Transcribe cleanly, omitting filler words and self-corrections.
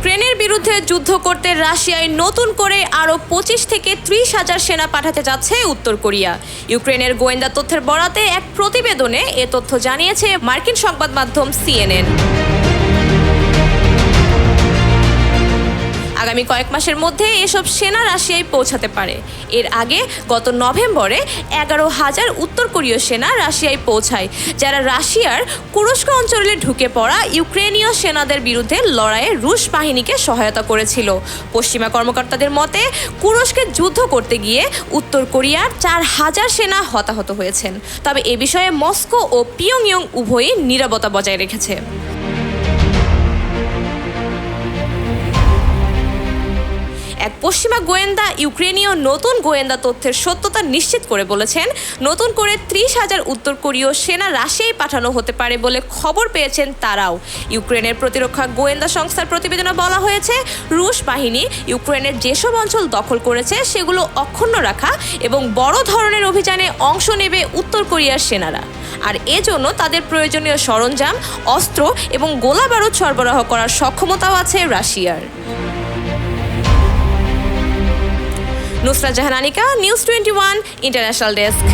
ইউক্রেনের বিরুদ্ধে যুদ্ধ করতে রাশিয়ায় নতুন করে আরও 25 থেকে 30,000 সেনা পাঠাতে যাচ্ছে উত্তর কোরিয়া। ইউক্রেনের গোয়েন্দা তথ্যের বরাতে এক প্রতিবেদনে এ তথ্য জানিয়েছে মার্কিন সংবাদ মাধ্যম CNN। আগামী কয়েক মাসের মধ্যে এসব সেনা রাশিয়ায় পৌঁছাতে পারে। এর আগে গত নভেম্বরে 11,000 উত্তর কোরীয় সেনা রাশিয়ায় পৌঁছায়, যারা রাশিয়ার কুরস্ক অঞ্চলে ঢুকে পড়া ইউক্রেনীয় সেনাদের বিরুদ্ধে লড়াইয়ে রুশ বাহিনীকে সহায়তা করেছিল। পশ্চিমা কর্মকর্তাদের মতে, কুরস্কে যুদ্ধ করতে গিয়ে উত্তর কোরিয়ার 4,000 সেনা হতাহত হয়েছেন। তবে এ বিষয়ে মস্কো ও পিয়ংইয়ং উভয়ই নীরবতা বজায় রেখেছে। এক পশ্চিমা গোয়েন্দা ইউক্রেনীয় নতুন গোয়েন্দা তথ্যের সত্যতা নিশ্চিত করে বলেছেন, নতুন করে 30,000 উত্তর কোরীয় সেনা রাশিয়ায় পাঠানো হতে পারে বলে খবর পেয়েছেন তারাও। ইউক্রেনের প্রতিরক্ষা গোয়েন্দা সংস্থার প্রতিবেদনে বলা হয়েছে, রুশ বাহিনী ইউক্রেনের যেসব অঞ্চল দখল করেছে সেগুলো অক্ষুণ্ণ রাখা এবং বড় ধরনের অভিযানে অংশ নেবে উত্তর কোরিয়ার সেনারা। আর এজন্য তাদের প্রয়োজনীয় সরঞ্জাম, অস্ত্র এবং গোলাবারুদ সরবরাহ করার সক্ষমতাও আছে রাশিয়ার। Nusrat Jahan Anika, news 21 international desk.